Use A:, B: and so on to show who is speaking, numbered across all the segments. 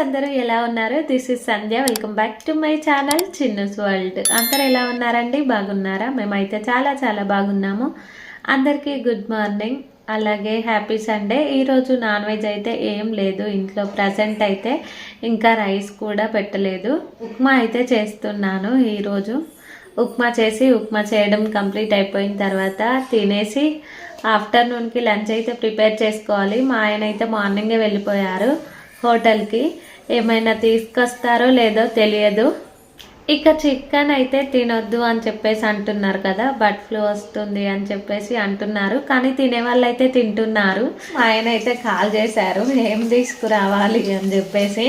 A: అందరూ ఎలా ఉన్నారు? This is Sandhya. Welcome back to my channel Chinnu's world. అందరూ ఎలా ఉన్నారండి? బాగున్నారా? మేమైతే చాలా చాలా బాగున్నాము. అందరికీ గుడ్ మార్నింగ్, అలాగే హ్యాపీ సండే. ఈరోజు నాన్ వెజ్ అయితే ఏం లేదు ఇంట్లో. ప్రజెంట్ అయితే ఇంకా రైస్ కూడా పెట్టలేదు. ఉప్మా అయితే చేస్తున్నాను ఈరోజు. ఉప్మా చేయడం కంప్లీట్ అయిపోయిన తర్వాత తినేసి ఆఫ్టర్నూన్కి లంచ్ అయితే ప్రిపేర్ చేసుకోవాలి. మా ఆయన అయితే మార్నింగే వెళ్ళిపోయారు హోటల్కి. ఏమైనా తీసుకొస్తారో లేదో తెలియదు. ఇక చికెన్ అయితే తినొద్దు అని చెప్పేసి అంటున్నారు కదా, బర్డ్ ఫ్లూ వస్తుంది అని చెప్పేసి అంటున్నారు. కానీ తినే వాళ్ళు అయితే తింటున్నారు. ఆయన అయితే కాల్ చేశారు ఏం తీసుకురావాలి అని చెప్పేసి.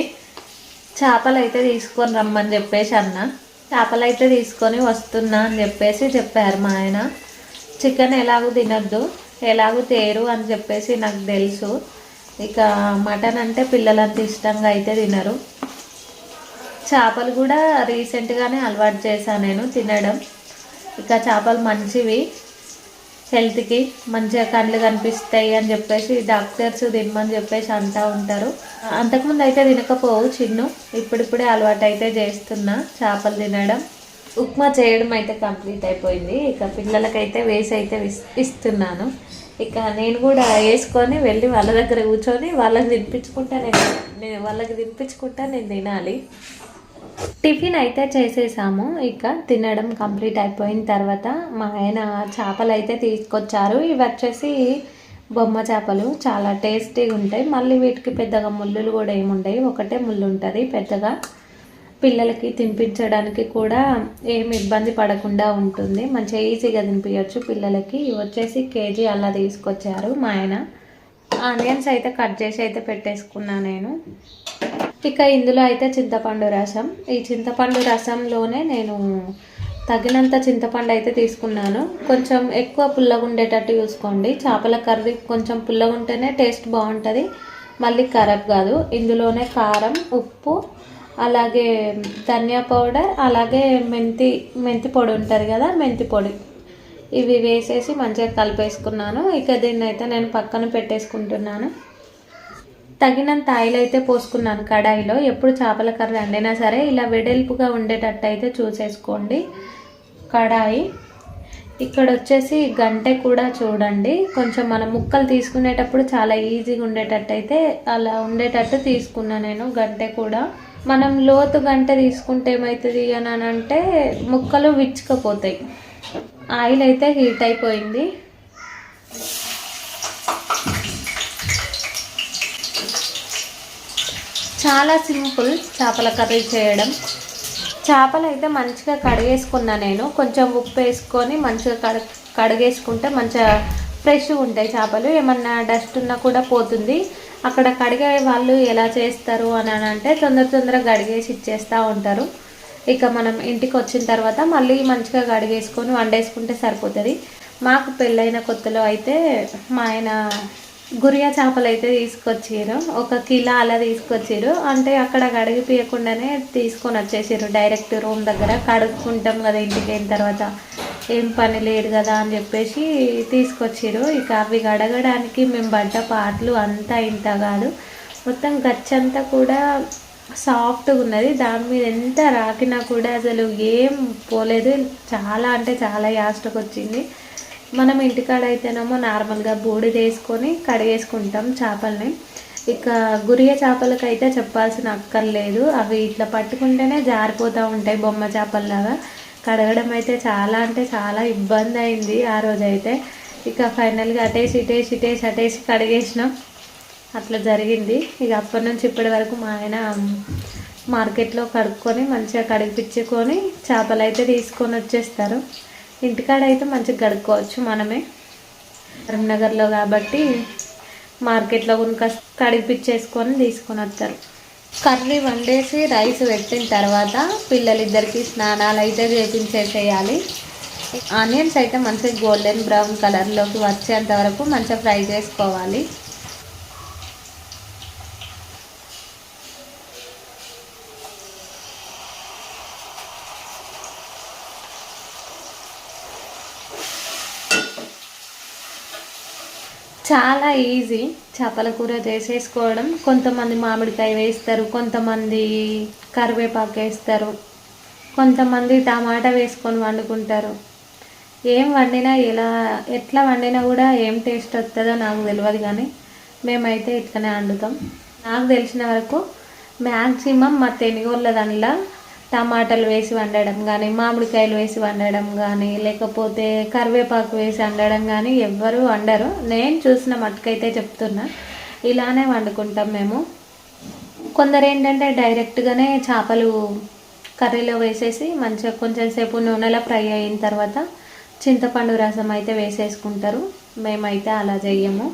A: చేపలు అయితే తీసుకొని రమ్మని చెప్పేసి అన్న. చేపలు అయితే తీసుకొని వస్తున్నా అని చెప్పేసి చెప్పారు మా ఆయన. చికెన్ ఎలాగూ తినొద్దు, ఎలాగూ తేరు అని చెప్పేసి నాకు తెలుసు. ఇక మటన్ అంటే పిల్లలంత ఇష్టంగా అయితే తినరు. చేపలు కూడా రీసెంట్గానే అలవాటు చేశాను నేను తినడం. ఇక చేపలు మంచివి, హెల్త్కి మంచిగా కళ్ళు కనిపిస్తాయి అని చెప్పేసి డాక్టర్స్ తినమని చెప్పేసి అంటూ ఉంటారు. అంతకుముందు అయితే తినకపోవు చిన్ను, ఇప్పుడిప్పుడే అలవాటు అయితే చేస్తున్నా చేపలు తినడం. ఉప్మా చేయడం అయితే కంప్లీట్ అయిపోయింది. ఇక పిల్లలకైతే వేసి అయితే ఇస్తున్నాను. ఇక నేను కూడా వేసుకొని వెళ్ళి వాళ్ళ దగ్గర కూర్చొని వాళ్ళకి తినిపించుకుంటా నేను తినాలి. టిఫిన్ అయితే చేసేసాము. ఇక తినడం కంప్లీట్ అయిపోయిన తర్వాత మా ఆయన చేపలు అయితే తీసుకొచ్చారు. ఇవి వచ్చేసి బొమ్మ చేపలు, చాలా టేస్టీగా ఉంటాయి. మళ్ళీ వీటికి పెద్దగా ముళ్ళులు కూడా ఏముంటాయి, ఒకటే ముళ్ళు ఉంటుంది పెద్దగా. పిల్లలకి తినిపించడానికి కూడా ఏమి ఇబ్బంది పడకుండా ఉంటుంది, మంచిగా ఈజీగా తినిపించవచ్చు పిల్లలకి. ఇవి వచ్చేసి కేజీ అలా తీసుకొచ్చారు మా ఆయన. ఆనియన్స్ అయితే కట్ చేసి అయితే పెట్టేసుకున్నా నేను. ఇక ఇందులో అయితే చింతపండు రసం. ఈ చింతపండు రసంలోనే నేను తగినంత చింతపండు అయితే తీసుకున్నాను. కొంచెం ఎక్కువ పుల్లగా ఉండేటట్టు చూసుకోండి. చేపల కర్రీ కొంచెం పుల్లగా ఉంటేనే టేస్ట్ బాగుంటుంది, మళ్ళీ ఖరాబ్ కాదు. ఇందులోనే కారం, ఉప్పు, అలాగే ధనియా పౌడర్, అలాగే మెంతి పొడి ఉంటుంది కదా, మెంతి పొడి, ఇవి వేసేసి మంచిగా కలిపేసుకున్నాను. ఇక దీన్ని అయితే నేను పక్కన పెట్టేసుకుంటున్నాను. తగినంత ఆయిల్ అయితే పోసుకున్నాను కడాయిలో. ఎప్పుడు చేపల కర్రీ వండినా సరే ఇలా వెడల్పుగా ఉండేటట్టు అయితే చూసేసుకోండి కడాయి. ఇక్కడ వచ్చేసి గంటె కూడా చూడండి, కొంచెం మనం ముక్కలు తీసుకునేటప్పుడు చాలా ఈజీగా ఉండేటట్టు అయితే అలా ఉండేటట్టు తీసుకున్నా నేను. గంటె కూడా మనం లోతు గంటె తీసుకుంటే ఏమవుతుంది అని అంటే ముక్కలు విచ్చుకపోతాయి. ఆయిల్ అయితే హీట్ అయిపోయింది. చాలా సింపుల్ చేపల కర్రీ చేయడం. చేపలు అయితే మంచిగా కడిగేసుకున్నా నేను. కొంచెం ఉప్పు వేసుకొని మంచిగా కడిగేసుకుంటే మంచిగా ఫ్రెష్గా ఉంటాయి చేపలు. ఏమన్నా డస్ట్ ఉన్నా కూడా పోతుంది. అక్కడ కడిగే వాళ్ళు ఎలా చేస్తారు అని అంటే తొందరగా కడిగేసి ఇచ్చేస్తూ ఉంటారు. ఇక మనం ఇంటికి వచ్చిన తర్వాత మళ్ళీ మంచిగా కడిగేసుకొని వండేసుకుంటే సరిపోతుంది. మాకు పెళ్ళైన కొత్తలో అయితే మా ఆయన గురియా చేపలు అయితే తీసుకొచ్చారు. 1 కిలో అలా తీసుకొచ్చారు. అంటే అక్కడ కడిగిపోయకుండానే తీసుకొని వచ్చేసారు డైరెక్ట్ రూమ్ దగ్గర. కడుక్కుంటాం కదా ఇంటికి అయిన తర్వాత, ఏం పని లేదు కదా అని చెప్పేసి తీసుకొచ్చారు. ఇక అవి కడగడానికి మేము పడ్డ పాటలు అంతా ఇంత కాదు. మొత్తం గచ్చంతా కూడా సాఫ్ట్గా ఉన్నది. దాని మీద ఎంత రాకినా కూడా అసలు ఏం పోలేదు. చాలా అంటే చాలా యాస్ట్కి వచ్చింది. మనం ఇంటికాడ అయితేనేమో నార్మల్గా బూడిద వేసుకొని కడిగేసుకుంటాం చేపల్ని. ఇక గురియ చేపలకి అయితే చెప్పాల్సిన అక్కర్లేదు. అవి ఇట్లా పట్టుకుంటేనే జారిపోతూ ఉంటాయి బొమ్మ చేపల్లాగా. కడగడం అయితే చాలా అంటే చాలా ఇబ్బంది అయింది ఆ రోజైతే. ఇక ఫైనల్గా అటేసి కడిగేసినాం. అట్లా జరిగింది. ఇక అప్పటి నుంచి ఇప్పటి వరకు మా ఆయన మార్కెట్లో కడుక్కొని మంచిగా కడిగిపించుకొని చేపలు అయితే తీసుకొని వచ్చేస్తారు. ఇంటికాడ అయితే మంచిగా కడుక్కోవచ్చు మనమే. కరీంనగర్లో కాబట్టి మార్కెట్లో కడిగిపించేసుకొని తీసుకొని వస్తారు. కర్రీ వండేసి రైస్ పెట్టిన తర్వాత పిల్లలిద్దరికి స్నానాలు అయితే చేపించేసేయాలి. ఆనియన్స్ అయితే మంచిగా గోల్డెన్ బ్రౌన్ కలర్లోకి వచ్చేంత వరకు మంచిగా ఫ్రై చేసుకోవాలి. చాలా ఈజీ చేపల కూర చేసేసుకోవడం. కొంతమంది మామిడికాయ వేస్తారు, కొంతమంది కరివేపాకు వేస్తారు, కొంతమంది టమాటా వేసుకొని వండుకుంటారు. ఏం వండినా ఎట్లా వండినా కూడా ఏం టేస్ట్ వస్తుందో నాకు తెలియదు, కానీ మేమైతే ఇట్లనే వండుతాం. నాకు తెలిసిన వరకు మ్యాక్సిమం మా తెనుగోళ్ళ దానిలో టమాటాలు వేసి వండడం కానీ, మామిడికాయలు వేసి వండడం కానీ, లేకపోతే కరివేపాకు వేసి వండడం కానీ ఎవ్వరూ వండరు. నేను చూసిన మట్టుకైతే చెప్తున్నా, ఇలానే వండుకుంటాం మేము. కొందరు ఏంటంటే డైరెక్ట్గానే చేపలు కర్రీలో వేసేసి మంచిగా కొంచెం సేపు నూనెలో ఫ్రై అయిన తర్వాత చింతపండు రసం అయితే వేసేసుకుంటారు. మేమైతే అలా చెయ్యము.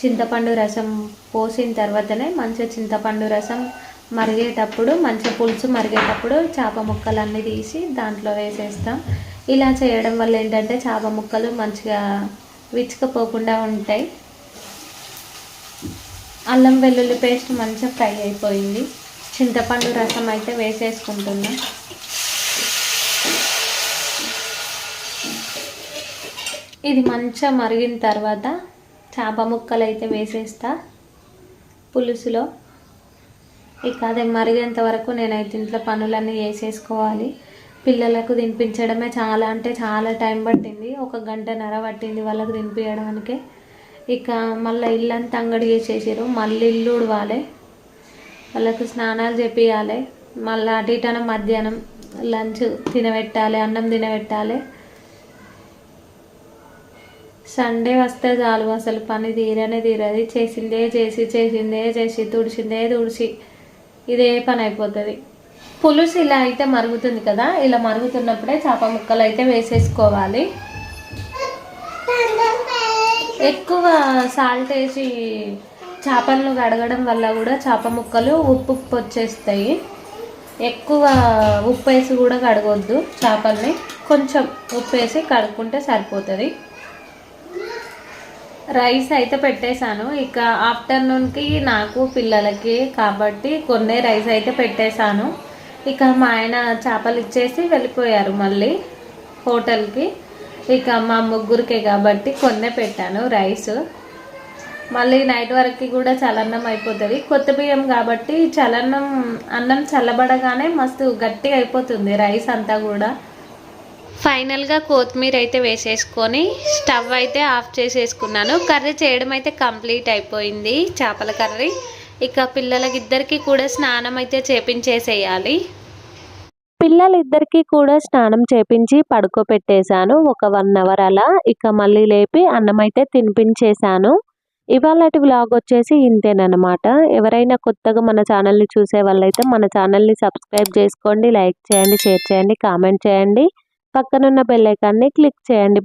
A: చింతపండు రసం పోసిన తర్వాతనే మంచిగా చింతపండు రసం మరిగేటప్పుడు, మంచిగా పులుసు మరిగేటప్పుడు చేప ముక్కలన్నీ తీసి దాంట్లో వేసేస్తాం. ఇలా చేయడం వల్ల ఏంటంటే చేప ముక్కలు మంచిగా విచ్చుకపోకుండా ఉంటాయి. అల్లం వెల్లుల్లి పేస్ట్ మంచిగా ఫ్రై అయిపోయింది. చింతపండు రసం అయితే వేసేసుకుంటున్నాం. ఇది మంచిగా మరిగిన తర్వాత చేప ముక్కలు అయితే వేసేస్తా పులుసులో. ఇక అదే మరిగేంత వరకు నేనైతే ఇంట్లో పనులన్నీ వేసేసుకోవాలి. పిల్లలకు తినిపించడమే చాలా అంటే చాలా టైం పట్టింది. 1 గంటన్నర పట్టింది వాళ్ళకు తినిపించడానికే. ఇక మళ్ళీ ఇల్లంతా అంగడి చేసేసారు. మళ్ళీ ఇల్లు ఉడవాలి, వాళ్ళకు స్నానాలు చేపియాలి, మళ్ళీ అటు ఇటన మధ్యాహ్నం లంచ్ తినబెట్టాలి, అన్నం తినబెట్టాలి. సండే వస్తే చాలు అసలు పని తీరనే తీరది. చేసిందే చేసి తుడిచిందే తుడిచి ఇదే పని అయిపోతుంది. పులుసు ఇలా అయితే మరుగుతుంది కదా, ఇలా మరుగుతున్నప్పుడే చేప ముక్కలు అయితే వేసేసుకోవాలి. ఎక్కువ సాల్ట్ వేసి చేపలను కడగడం వల్ల కూడా చేప ముక్కలు ఉప్పు వచ్చేస్తాయి. ఎక్కువ ఉప్పు వేసి కూడా కడగొద్దు చేపల్ని, కొంచెం ఉప్పు వేసి కడుక్కుంటే సరిపోతుంది. రైస్ అయితే పెట్టేశాను. ఇక ఆఫ్టర్నూన్కి నాకు పిల్లలకి కాబట్టి కొన్ని రైస్ అయితే పెట్టేశాను. ఇక మా ఆయన చేపలు ఇచ్చేసి వెళ్ళిపోయారు మళ్ళీ హోటల్కి. ఇక మా ముగ్గురికే కాబట్టి కొన్నే పెట్టాను రైస్. మళ్ళీ నైట్ వరకు కూడా చలన్నం అయిపోతుంది. కొత్త బియ్యం కాబట్టి అన్నం చల్లబడగానే మస్తు గట్టిగా అయిపోతుంది రైస్ అంతా కూడా. ఫైనల్గా కొత్తిమీర అయితే వేసేసుకొని స్టవ్ అయితే ఆఫ్ చేసేసుకున్నాను. కర్రీ చేయడం అయితే కంప్లీట్ అయిపోయింది, చేపల కర్రీ. ఇక పిల్లలకిద్దరికి కూడా స్నానం అయితే చేపించేసేయాలి. పిల్లలిద్దరికీ కూడా స్నానం చేపించి పడుకోబెట్టేశాను ఒక 1 అవర్ అలా. ఇక మళ్ళీ లేపి అన్నం అయితే తినిపించేశాను. ఇవాళటి వ్లాగ్ వచ్చేసి ఇంతేనమాట. ఎవరైనా కొత్తగా మన ఛానల్ని చూసే వాళ్ళైతే మన ఛానల్ని సబ్స్క్రైబ్ చేసుకోండి, లైక్ చేయండి, షేర్ చేయండి, కామెంట్ చేయండి, పక్కనున్న బెల్ ఐకాన్ని క్లిక్ చేయండి.